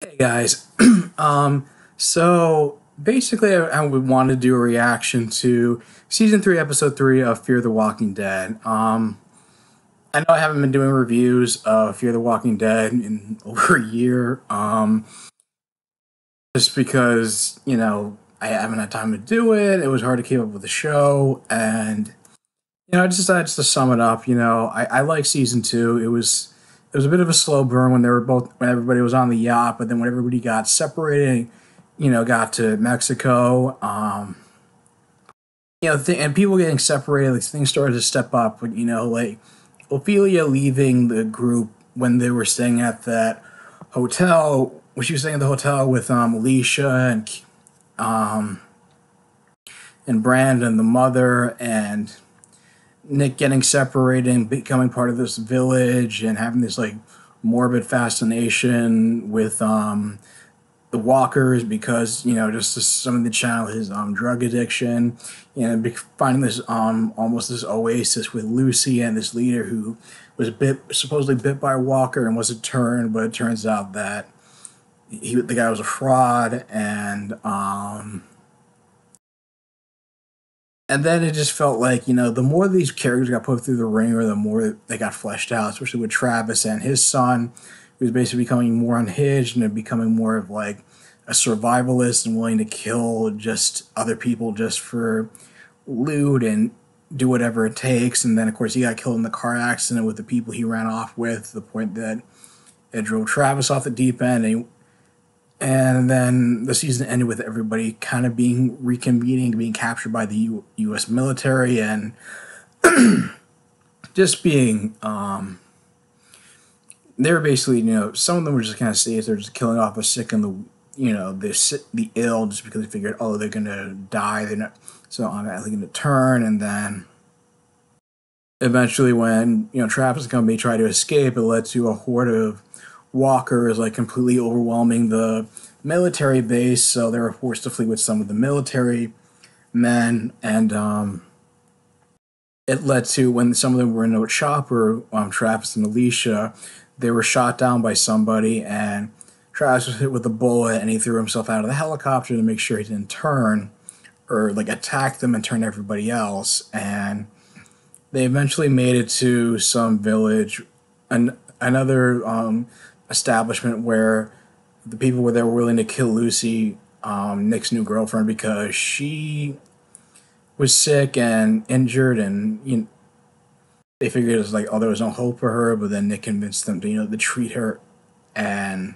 Hey guys, so basically, I would want to do a reaction to season 3, episode 3 of Fear the Walking Dead. I know I haven't been doing reviews of Fear the Walking Dead in over a year, just because I haven't had time to do it. It was hard to keep up with the show, and I just decided just to sum it up. I like season 2. It was a bit of a slow burn when everybody was on the yacht, but then when everybody got separated, got to Mexico, and people getting separated, like things started to step up. But like Ophelia leaving the group when they were staying at that hotel, when she was staying at the hotel with Alicia and Brandon, the mother, and Nick getting separated and becoming part of this village and having this like morbid fascination with the walkers because just to some of the channel his drug addiction and finding this almost this oasis with Lucy and this leader who was supposedly bit by a walker and was a turn, but it turns out that the guy was a fraud. And then it just felt like, the more these characters got put through the ringer, the more they got fleshed out, especially with Travis and his son, who's basically becoming more unhinged and becoming more of like a survivalist and willing to kill just other people just for loot and do whatever it takes. And then, of course, he got killed in the car accident with the people he ran off with, to the point that it drove Travis off the deep end. And then the season ended with everybody kind of being reconvening, being captured by the U.S. military, and just being, they were basically, some of them were just kind of safe. They're just killing off the sick and the ill, just because they figured, oh, they're gonna die. They're not, so I'm actually gonna turn. And then eventually, when Travis and company tried to escape, it led to a horde of walkers like completely overwhelming the military base, so they were forced to flee with some of the military men. And it led to, when some of them were in a chopper, Travis and Alicia, they were shot down by somebody, and Travis was hit with a bullet, and he threw himself out of the helicopter to make sure he didn't turn or like attack them and turn everybody else. And they eventually made it to some village, another establishment where the people were there were willing to kill Lucy, Nick's new girlfriend, because she was sick and injured, and they figured it was like, oh, there was no hope for her. But then Nick convinced them to treat her, and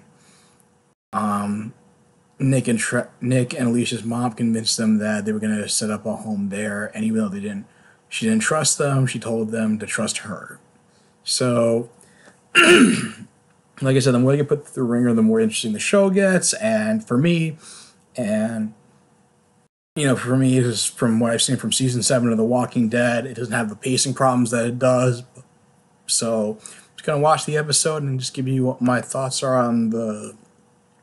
Nick and Alicia's mom convinced them that they were going to set up a home there. And even though she didn't trust them, she told them to trust her. So like I said, the more you get put through the ringer, the more interesting the show gets. And for me, it is, from what I've seen from season 7 of The Walking Dead, it doesn't have the pacing problems that it does. So I'm just gonna watch the episode and just give you what my thoughts are on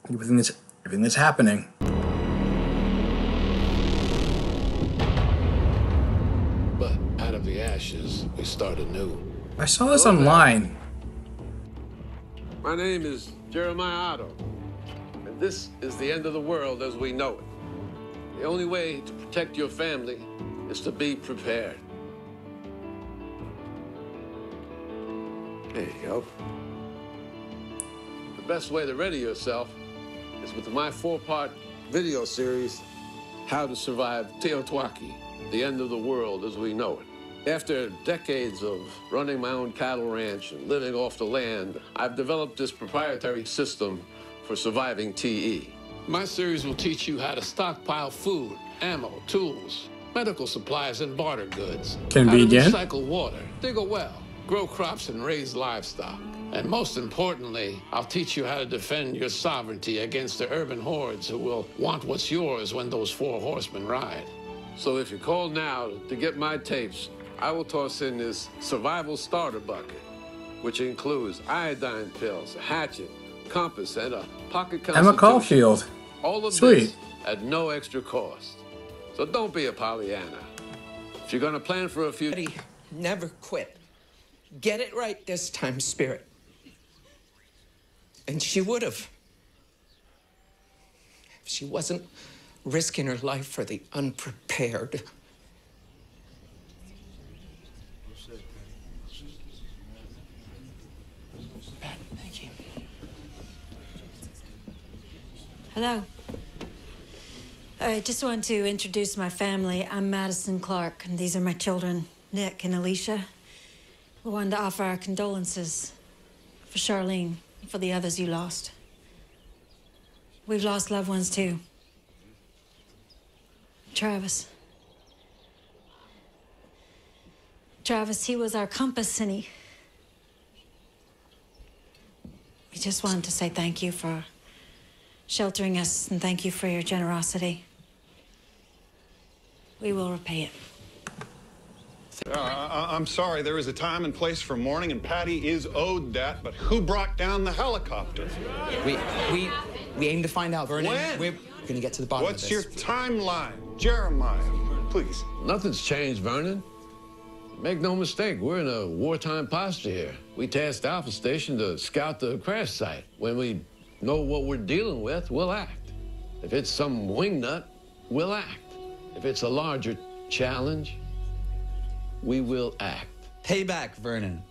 everything that's happening. But out of the ashes, we start anew. I saw this online. My name is Jeremiah Otto, and this is the end of the world as we know it. The only way to protect your family is to be prepared. There you go. The best way to ready yourself is with my 4-part video series, How to Survive Teotihuacan, the end of the world as we know it. After decades of running my own cattle ranch and living off the land, I've developed this proprietary system for surviving TE. My series will teach you how to stockpile food, ammo, tools, medical supplies, and barter goods. Convenient. How to recycle water, dig a well, grow crops, and raise livestock. And most importantly, I'll teach you how to defend your sovereignty against the urban hordes who will want what's yours when those 4 horsemen ride. So if you call now to get my tapes, I will toss in this survival starter bucket, which includes iodine pills, a hatchet, compass, and a pocket constitution. Emma Caulfield. All of Sweet. this at no extra cost. So don't be a Pollyanna. If you're gonna plan for a future, never quit. Get it right this time, Spirit. And she would have. She wasn't risking her life for the unprepared. Thank you. Hello. I just want to introduce my family. I'm Madison Clark, and these are my children, Nick and Alicia. We wanted to offer our condolences for Charlene and for the others you lost. We've lost loved ones, too. Travis. Travis, he was our compass, and we just wanted to say thank you for sheltering us, and thank you for your generosity. We will repay it. I'm sorry, there is a time and place for mourning, and Patty is owed that, but who brought down the helicopter? We aim to find out, Vernon. When? We're gonna get to the bottom of What's this. your timeline? Jeremiah, please. Nothing's changed, Vernon. Make no mistake, we're in a wartime posture here. We tasked Alpha Station to scout the crash site. When we know what we're dealing with, we'll act. If it's some wingnut, we'll act. If it's a larger challenge, we will act. Payback, Vernon.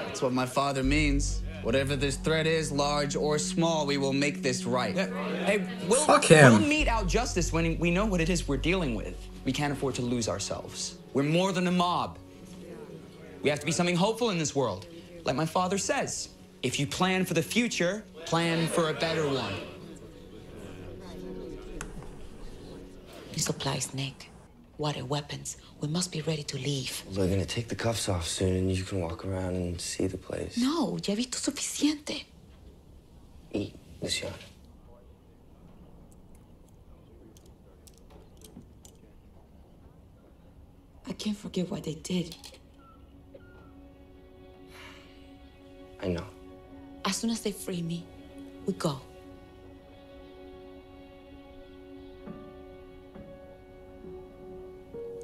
That's what my father means. Whatever this threat is, large or small, we will make this right. Hey, Fuck him. We'll mete out justice when we know what it is we're dealing with. We can't afford to lose ourselves. We're more than a mob. We have to be something hopeful in this world. Like my father says, if you plan for the future, plan for a better one. Supplies, Nick. Water, weapons. We must be ready to leave. They're gonna take the cuffs off soon and you can walk around and see the place. No, ya he visto suficiente. Eat, Luciana. I can't forget what they did. I know. As soon as they free me, we go.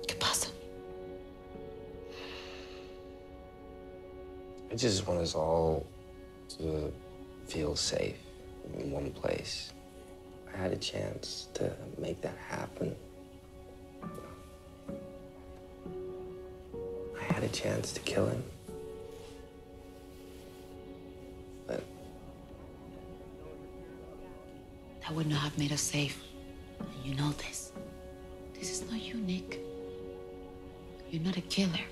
¿Qué pasa? I just want us all to feel safe in one place. I had a chance to make that happen. I had a chance to kill him. But That would not have made us safe. And you know this. This is not you, Nick. You're not a killer.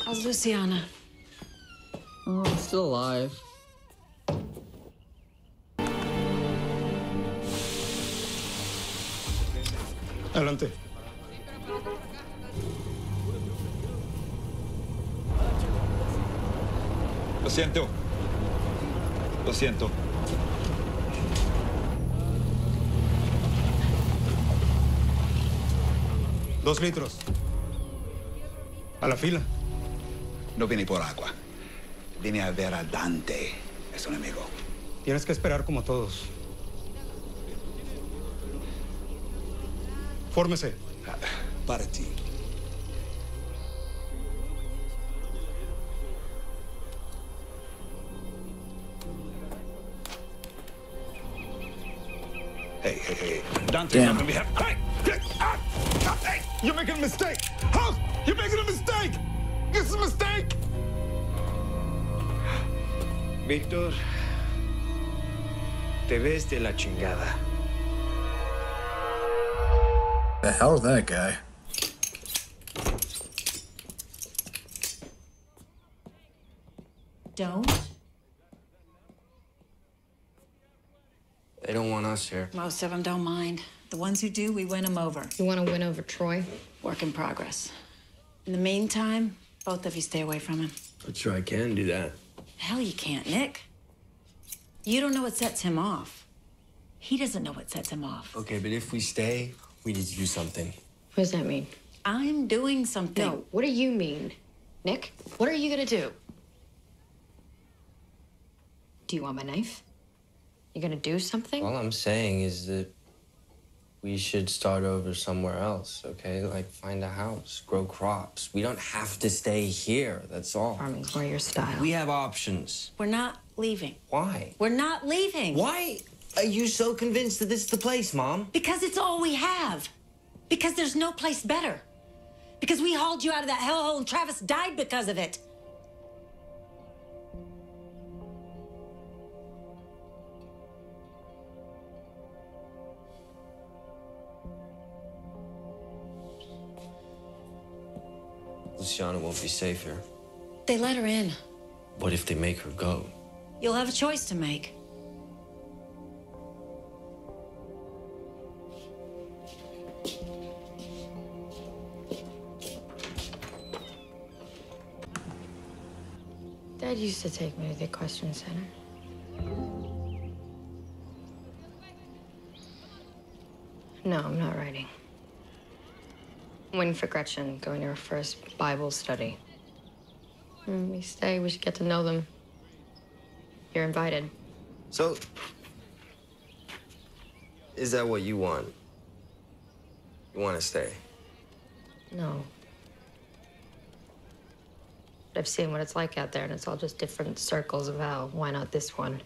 How's Luciana? Oh, still alive. Adelante. Lo siento. Lo siento. Dos litros. A la fila. No vine por agua. Vine a ver a Dante. Es un amigo. Tienes que esperar como todos. Fórmese. Para ti. Hey. Dante, Damn. not gonna be happy. Hey! Hey! You're making a mistake! House! You're making a mistake! This is a mistake! Víctor, te ves de la chingada. The hell is that guy? Don't? they don't want us here. Most of them don't mind. The ones who do, we win them over. You want to win over Troy? Work in progress. In the meantime, both of you stay away from him. I'm sure I can do that. Hell, you can't, Nick. You don't know what sets him off. He doesn't know what sets him off. Okay, but if we stay, we need to do something. What does that mean? I'm doing something. No, what do you mean? Nick, what are you gonna do? Do you want my knife? You gonna do something? All I'm saying is that we should start over somewhere else, okay? Like, find a house, grow crops. We don't have to stay here, that's all. Farming's more your style. We have options. We're not leaving. Why? We're not leaving. Why are you so convinced that this is the place, Mom? Because it's all we have. Because there's no place better. Because we hauled you out of that hellhole and Travis died because of it. Luciana won't be safe here. They let her in. What if they make her go? You'll have a choice to make. Dad used to take me to the equestrian center. No, I'm not writing. I'm waiting for Gretchen, going to her first Bible study. We stay, we should get to know them. You're invited. So, is that what you want? You want to stay? No. I've seen what it's like out there, and it's all just different circles of hell. Why not this one?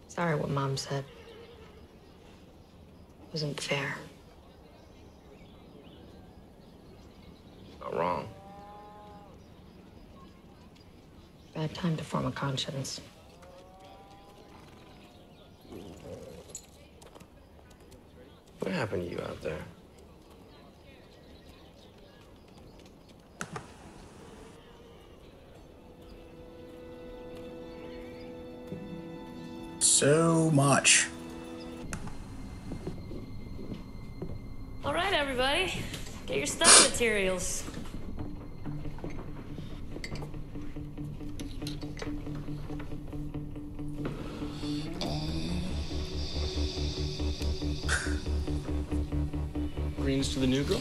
Sorry what Mom said. It wasn't fair. Not wrong. Bad time to form a conscience. What happened to you out there? So much. All right, everybody, get your study materials. Greens to the new girl?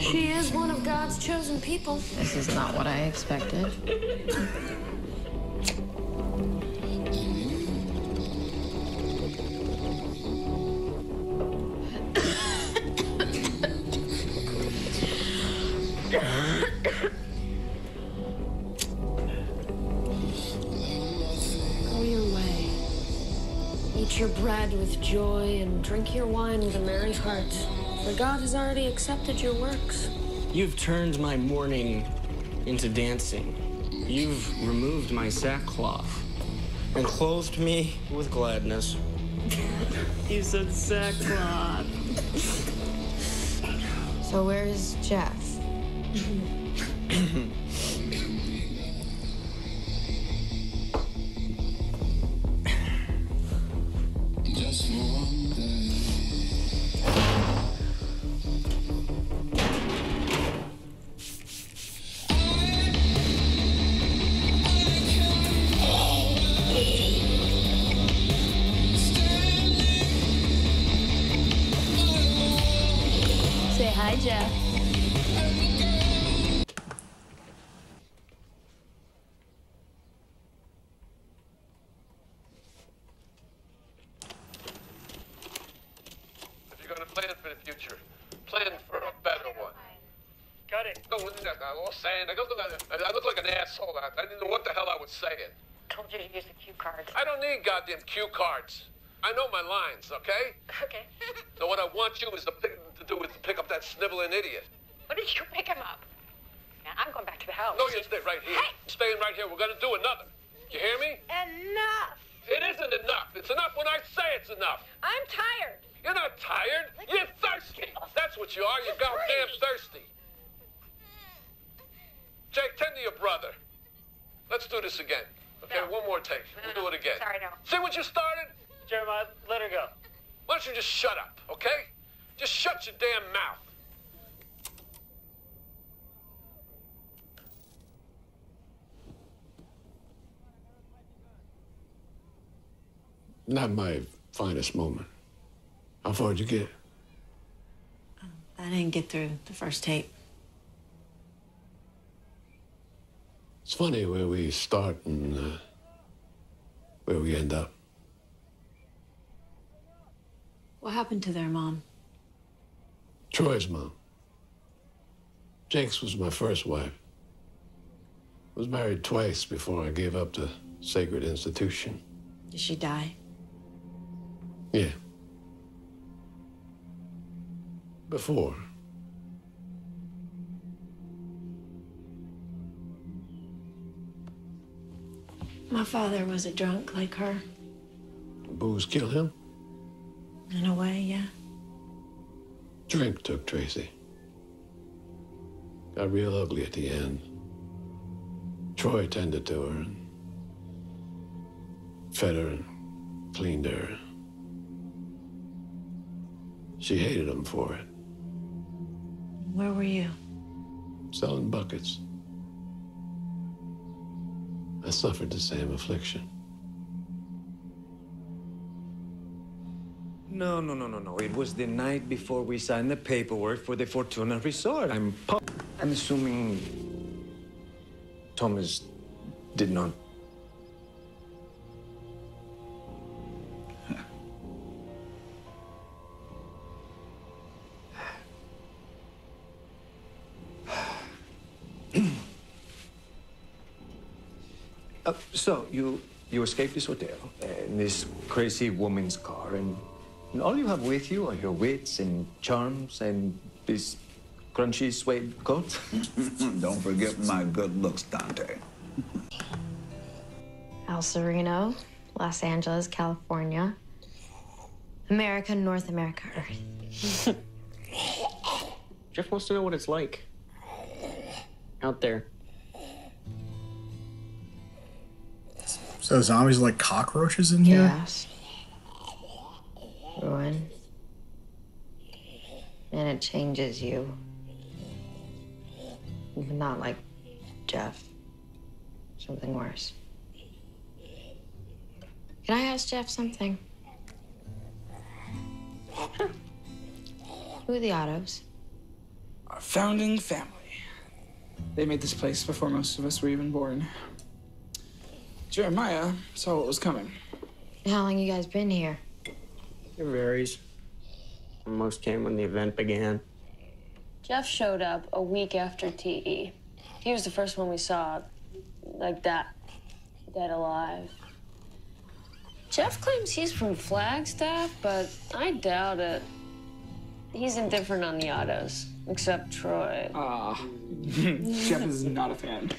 She is one of God's chosen people. This is not what I expected. Go your way. Eat your bread with joy and drink your wine with a merry heart. For God has already accepted your works. You've turned my mourning into dancing. You've removed my sackcloth and clothed me with gladness. You said sackcloth. So where is Jeff? Say hi, Jeff. If you're gonna plan for the future, plan for a better one. Got it. No, I was saying, I look like an asshole. I didn't know what the hell I was saying. Told you to use the cue cards. I don't need goddamn cue cards. I know my lines, okay? Okay. So what I want you is to pick up that sniveling idiot. What did you pick him up? Now, I'm going back to the house. No, you stay right here. Hey! Staying right here. We're gonna do another. You hear me? Enough! It isn't enough. It's enough when I say it's enough. I'm tired. You're not tired. You're thirsty. That's what you are. You're goddamn thirsty. Jake, tend to your brother. Let's do this again. Okay, No. one more take. We'll do it again. Sorry, no. See what you started? Jeremiah, let her go. Why don't you just shut up, okay? Just shut your damn mouth. Not my finest moment. How far did you get? I didn't get through the first tape. It's funny where we start and where we end up. What happened to their mom? Troy's mom. Jinx was my first wife. Was married twice before I gave up the sacred institution. Did she die? Yeah. Before. My father was a drunk like her. Booze kill him? In a way, yeah. Drink took Tracy. Got real ugly at the end. Troy tended to her and fed her and cleaned her. She hated him for it. Where were you? Selling buckets. I suffered the same affliction. No. It was the night before we signed the paperwork for the Fortuna Resort. I'm assuming Thomas did not. So you escaped this hotel in this crazy woman's car, and all you have with you are your wits and charms and this crunchy suede coat. Don't forget my good looks, Dante. El Sereno, Los Angeles, California. America, North America, Earth. Jeff wants to know what it's like out there. So zombies are like cockroaches in here? Chaos. Ruin. And it changes you. But not like Jeff. Something worse. Can I ask Jeff something? Sure. Who are the Ottos? Our founding family. They made this place before most of us were even born. Jeremiah saw what was coming. How long you guys been here? It varies. Most came when the event began. Jeff showed up a week after TE. He was the first one we saw like that, dead alive. Jeff claims he's from Flagstaff, but I doubt it. He's indifferent on the Ottos, except Troy. Jeff is not a fan.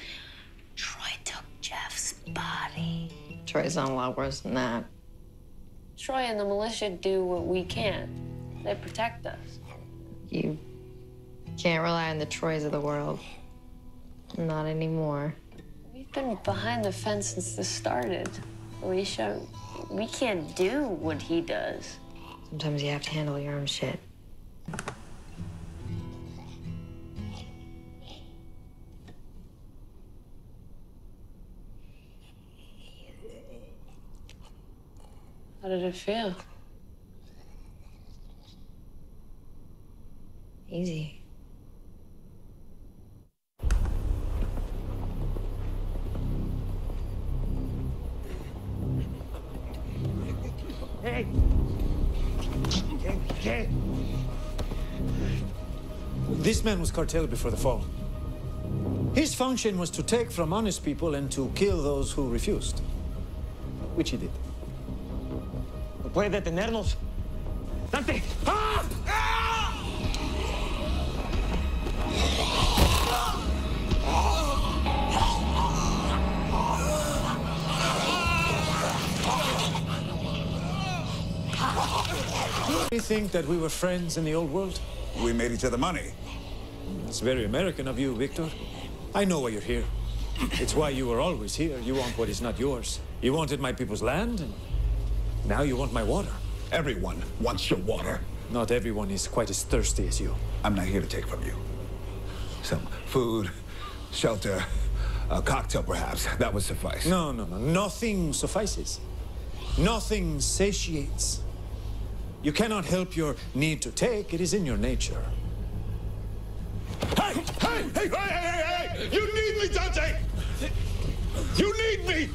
Troy took Jeff's body. Troy's on a lot worse than that. Troy and the militia do what we can't. They protect us. You can't rely on the Troys of the world. Not anymore. We've been behind the fence since this started. Alicia, we can't do what he does. Sometimes you have to handle your own shit. How did it feel? Easy. Hey! Hey! This man was cartel before the fall. His function was to take from honest people and to kill those who refused, which he did. Puede detenernos. Dante! ¡Ah! You think that we were friends in the old world? We made each other money. It's very American of you, Victor. I know why you're here. It's why you were always here. You want what is not yours. You wanted my people's land, and now you want my water. Everyone wants your water. Not everyone is quite as thirsty as you. I'm not here to take from you. Some food, shelter, a cocktail perhaps. That would suffice. No. Nothing suffices. Nothing satiates. You cannot help your need to take. It is in your nature. Hey! You need me, Dante! You need me!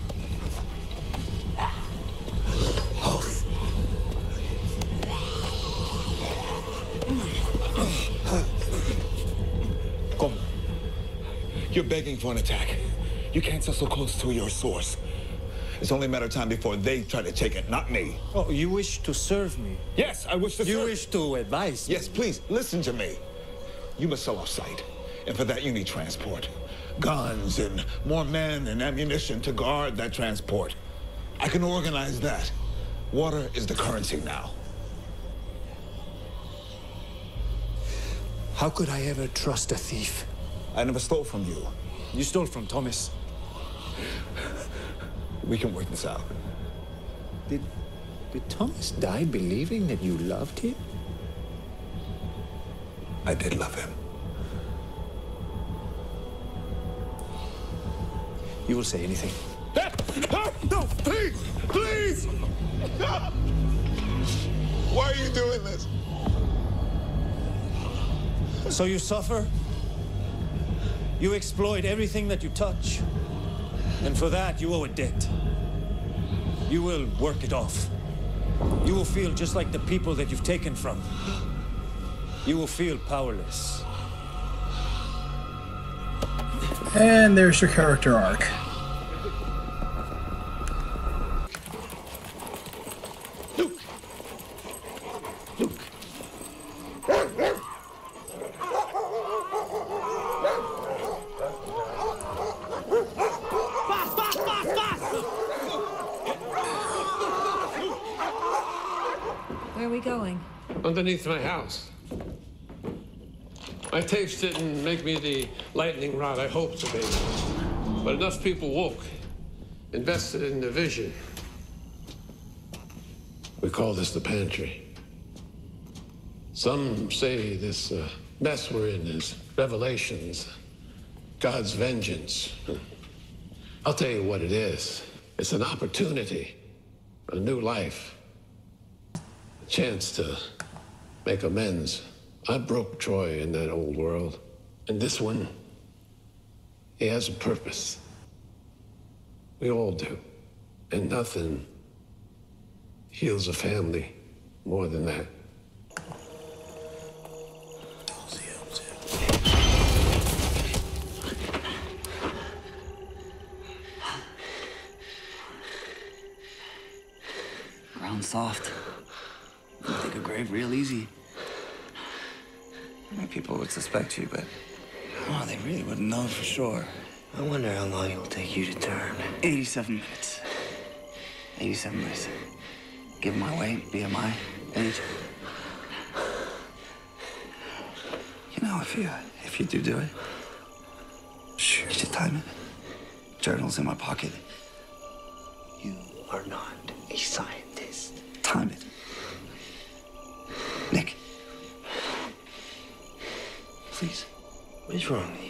You're begging for an attack. You can't sit so close to your source. It's only a matter of time before they try to take it, not me. Oh, you wish to serve me? Yes, I wish to serve. You wish to advise me? Yes, please, listen to me. You must sell off-site, and for that you need transport. Guns and more men and ammunition to guard that transport. I can organize that. Water is the currency now. How could I ever trust a thief? I never stole from you. You stole from Thomas. We can work this out. Did Thomas die believing that you loved him? I did love him. You will say anything. No, please! Please! Why are you doing this? So you suffer? You exploit everything that you touch. And for that, you owe a debt. You will work it off. You will feel just like the people that you've taken from. You will feel powerless. And there's your character arc. Where are we going? Underneath my house. My tapes didn't make me the lightning rod I hoped to be. But enough people woke, invested in the vision. We call this the pantry. Some say this mess we're in is revelations, God's vengeance. I'll tell you what it is. It's an opportunity, a new life, a chance to make amends. I broke Troy in that old world. And this one, he has a purpose. We all do. And nothing heals a family more than that. Ground soft. You dig a grave real easy. I mean, people would suspect you, but oh, they really wouldn't know for sure. I wonder how long it'll take you to turn. 87 minutes. 87 minutes. Given my weight, BMI, age. You know, if you do it, sure, you should time it. Journal's in my pocket. You are not a scientist. Time it. Nick. Please. What is wrong with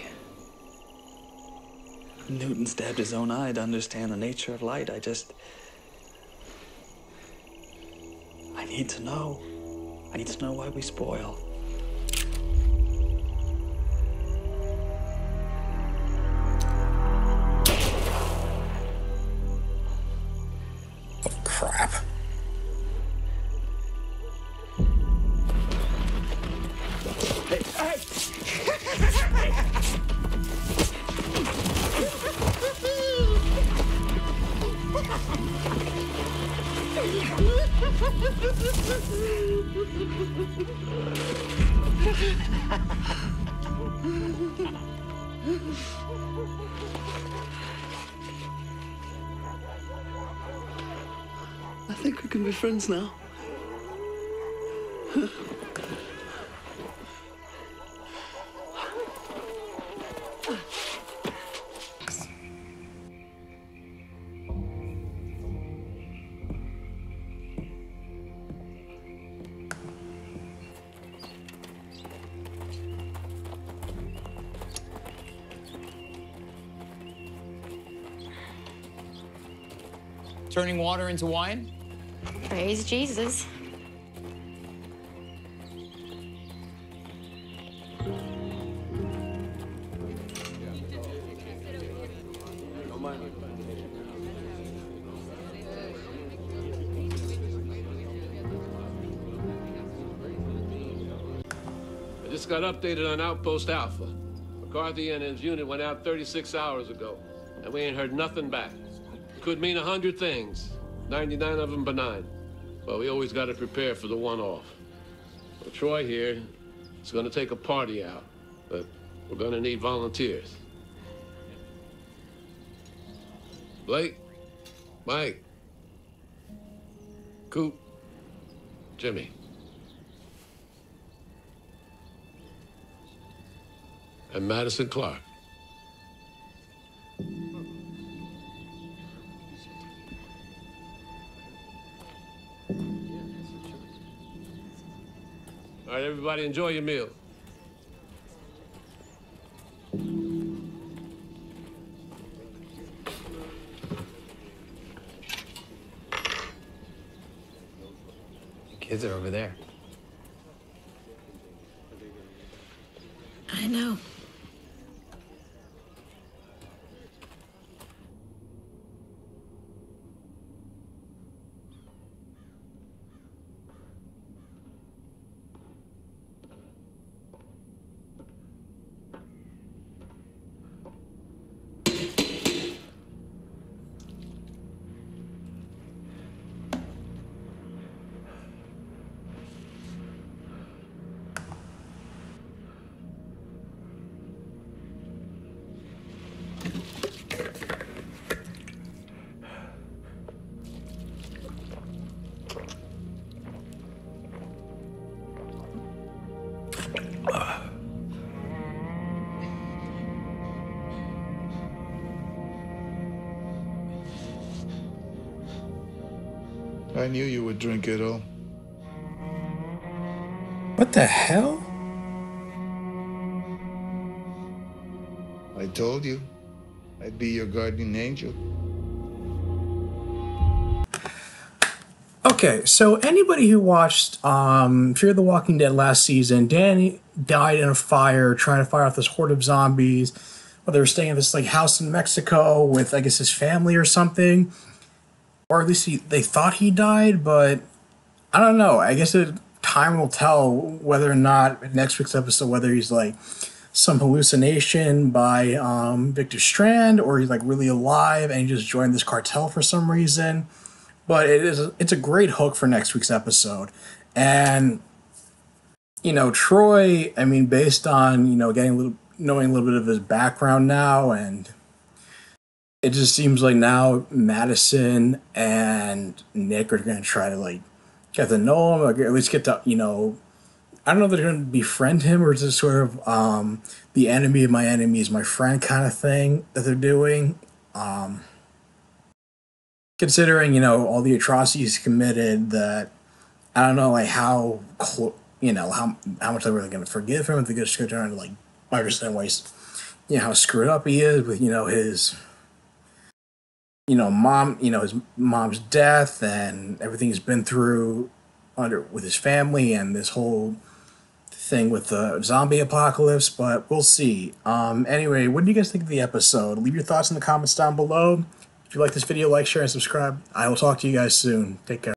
you? Newton stabbed his own eye to understand the nature of light. I need to know. I need to know why we spoil. Crap. I think we can be friends now. Turning water into wine? Praise Jesus. I just got updated on Outpost Alpha. A McCarthy and his unit went out 36 hours ago, and we ain't heard nothing back. Could mean 100 things, 99 of them benign. But we always got to prepare for the one-off. Well, Troy here is going to take a party out, but we're going to need volunteers. Blake, Mike, Coop, Jimmy. And Madison Clark. All right, everybody, enjoy your meal. The kids are over there. I know. I knew you would drink it all. What the hell? I told you, I'd be your guardian angel. Okay, so anybody who watched Fear the Walking Dead last season, Danny died in a fire trying to fight off this horde of zombies. Well, they were staying at this like house in Mexico with, I guess, his family or something. Or at least they thought he died, but I don't know. I guess time will tell whether or not next week's episode, whether he's like some hallucination by Victor Strand, or he's like really alive and he just joined this cartel for some reason. But it's a great hook for next week's episode. And, you know, Troy, I mean, based on, you know, knowing a little bit of his background now, and it just seems like now Madison and Nick are going to try to, like, get to know him, or at least get to, you know, I don't know if they're going to befriend him, or just sort of the enemy of my enemy is my friend kind of thing that they're doing. Considering, you know, all the atrocities committed, that I don't know, like, how, you know, how much they're really going to forgive him, if they're just going to try to, like, understand why he's, you know, how screwed up he is with, you know, his, you know, his mom's death and everything he's been through with his family and this whole thing with the zombie apocalypse. But we'll see. Anyway, what do you guys think of the episode? Leave your thoughts in the comments down below. If you like this video, like, share, and subscribe. I will talk to you guys soon. Take care.